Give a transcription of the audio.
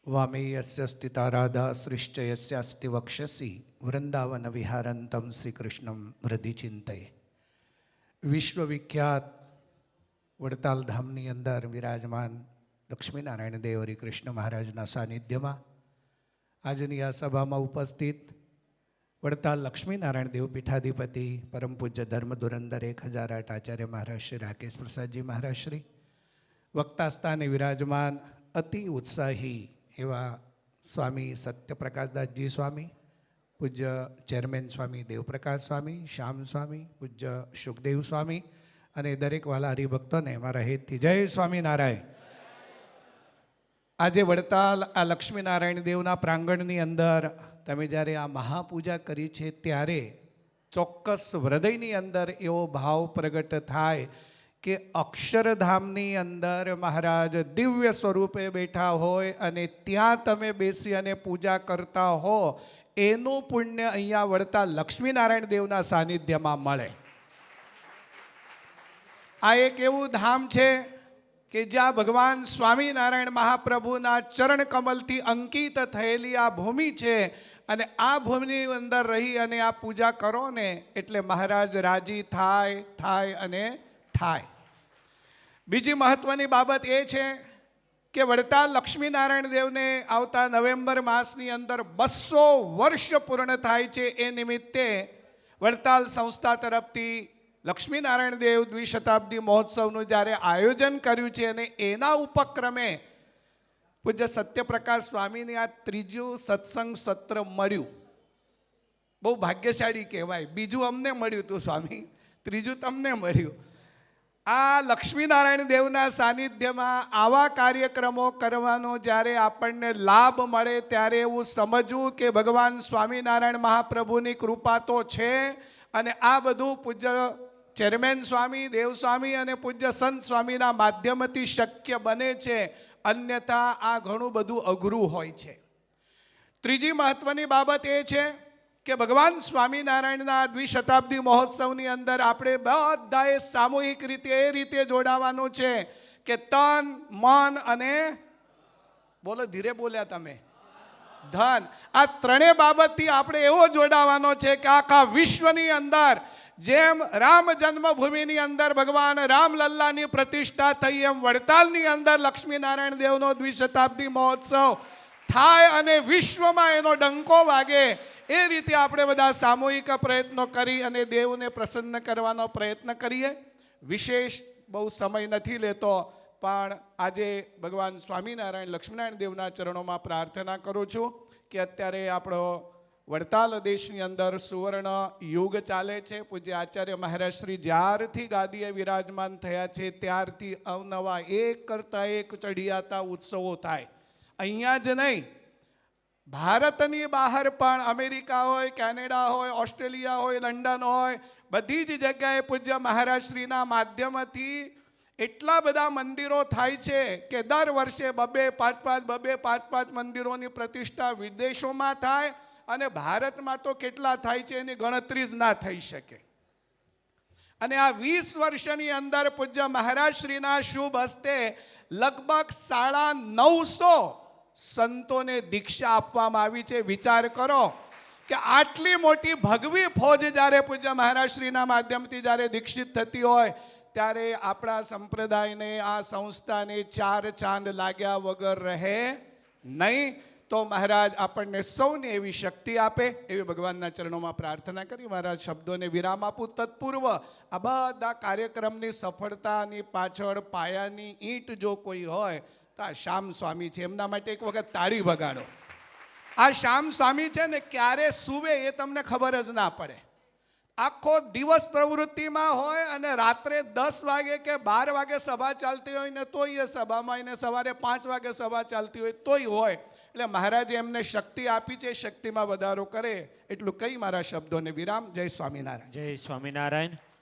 वामे यस्य स्थिता राधा सृष्ट यस्यास्ति वक्षसि वृंदावन विहारंतम श्री कृष्णम हृदय चिंतये। विश्वविख्यात वडताल धामनी अंदर विराजमान लक्ष्मीनारायण देव हरि कृष्ण महाराजना सानिध्यमा आजनी आ सभामां उपस्थित वडताल लक्ष्मीनारायण देव पीठाधिपति परम पूज्य धर्म धुरंधर 1008 आचार्य महाराज श्री राकेश प्रसादजी महाराज श्री वक्ता स्थाने विराजमान अति उत्साही एवा स्वामी सत्यप्रकाशदासजी स्वामी, पूज्य चेरमेन स्वामी देवप्रकाश स्वामी, श्याम स्वामी, पूज्य सुखदेव स्वामी अने दरेक वाला हरिभक्तोने मारा हेतथी जय स्वामीनारायण। आज वडताल आ लक्ष्मीनारायण देवना प्रांगणनी अंदर तमे ज्यारे आ महापूजा करी छे त्यारे चोक्कस हृदयनी अंदर एवो भाव प्रगट थाय कि अक्षरधामनी अंदर महाराज दिव्य स्वरूपे बैठा होय अने त्यां तमे बेसी अने पूजा करता हो एनु पुण्य अहींया वडताल लक्ष्मीनारायण देवना सानिध्यमां मळे। आ एक एवुं धाम छे कि ज्यां भगवान स्वामीनारायण महाप्रभुना चरण कमलथी अंकित थयेली आ भूमि छे अने आ भूमिनी अंदर रही अने आ पूजा करो ने एटले महाराज राजी थाय थाय अने थाय। बीजी महत्वनी बाबत ए छे कि वडताल लक्ष्मीनारायण देवने आवता नवेम्बर मासनी अंदर 200 वर्ष पूर्ण थाय छे। ए निमित्ते वडताल संस्था तरफथी लक्ष्मीनारायण देव द्विशताब्दी महोत्सवનું જ્યારે આયોજન કર્યું છે અને એના ઉપક્રમે પૂજ્ય સત્યપ્રકાશ સ્વામીની આ ત્રીજું સત્સંગ સત્ર મળ્યું। બહુ ભાગ્યશાળી કહેવાય। બીજું અમને મળ્યું હતું સ્વામી, ત્રીજું તમને મળ્યું। આ લક્ષ્મીનારાયણ દેવના સાનિધ્યમાં આવા કાર્યક્રમો કરવાનો જ્યારે આપણને લાભ મળે ત્યારે એવું સમજવું કે ભગવાન સ્વામિનારાયણ મહાપ્રભુની કૃપા તો છે અને આ બધું પૂજ્ય ચેરમેન સ્વામી દેવ સ્વામી અને પૂજ્ય સંત સ્વામીના માધ્યમથી શક્ય બને છે, અન્યથા આ ઘણું બધું અઘરું હોય છે। ત્રીજી મહત્વની બાબત એ છે કે ભગવાન સ્વામિનારાયણના દ્વિશતાબ્દી મહોત્સવની અંદર આપણે બધાએ સામૂહિક રીતે એ રીતે જોડાવાનું છે કે તન મન અને બોલો ધીરે બોલ્યા તમે ધન, આ ત્રણેય બાબતથી આપણે એવો જોડાવાનો છે કે આખા વિશ્વની અંદર જેમ રામ જન્મભૂમિની અંદર ભગવાન રામલલ્લાની પ્રતિષ્ઠા થઈ એમ વડતાલની અંદર લક્ષ્મીનારાયણ દેવનો દ્વિશતાબ્દી મહોત્સવ થાય અને વિશ્વમાં એનો ડંકો વાગે એ રીતે આપણે બધા સામૂહિક પ્રયત્નો કરી અને દેવને પ્રસન્ન કરવાનો પ્રયત્ન કરીએ। વિશેષ બહુ સમય નથી લેતો પણ આજે ભગવાન સ્વામિનારાયણ લક્ષ્મીનારાયણ દેવના ચરણોમાં પ્રાર્થના કરું છું કે અત્યારે આપણો વડતાલ દેશની અંદર સુવર્ણ યુગ ચાલે છે। પૂજ્ય આચાર્ય મહારાજ શ્રી જ્યારથી ગાદીએ વિરાજમાન થયા છે ત્યારથી અવનવા એક કરતા એક ચઢિયાતા ઉત્સવો થાય। અહીંયા જ નહીં, ભારતની બહાર પણ અમેરિકા હોય, કેનેડા હોય, ઓસ્ટ્રેલિયા હોય, લંડન હોય, બધી જ જગ્યાએ પૂજ્ય મહારાજ શ્રીના માધ્યમથી એટલા બધા મંદિરો થાય છે કે દર વર્ષે 2-5 મંદિરોની પ્રતિષ્ઠા વિદેશોમાં થાય અને ભારતમાં તો કેટલા થાય છે એની ગણતરી જ ના થઈ શકે। અને આ 20 વર્ષની અંદર પૂજ્ય મહારાજ શ્રીના શુભ હસ્તે લગભગ 950 સંતોને દીક્ષા આપવામાં આવી છે। વિચાર કરો કે આટલી મોટી ભગવી ફોજ જ્યારે પૂજ્ય મહારાજ શ્રીના માધ્યમથી જ્યારે દીક્ષિત થતી હોય ત્યારે આપણા સંપ્રદાયને આ સંસ્થાને 4 ચાંદ लाग्या વગર રહે નહીં। तो महाराज આપણને સૌને એવી શક્તિ આપે એવી ભગવાનના ચરણોમાં પ્રાર્થના કરી મારા શબ્દોને વિરામ આપું। તત્પૂર્વ આ બધા કાર્યક્રમની સફળતાની પાછળ પાયાની ઈંટ જો કોઈ હોય તો આ શ્યામ સ્વામી છે। એમના માટે એક વખત તાળી વગાડો। આ શ્યામ સ્વામી છે ને ક્યારે સૂવે એ તમને ખબર જ ના પડે। આખો દિવસ પ્રવૃત્તિમાં હોય અને રાત્રે 10 વાગે કે 12 વાગે સભા ચાલતી હોય ને તોય એ સભામાં એને સવારે 5 વાગે સભા ચાલતી હોય તોય હોય। એટલે મહારાજે એમને શક્તિ આપી છે, શક્તિમાં વધારો કરે એટલું કઈ મારા શબ્દોને વિરામ। જય સ્વામિનારાયણ। જય સ્વામિનારાયણ।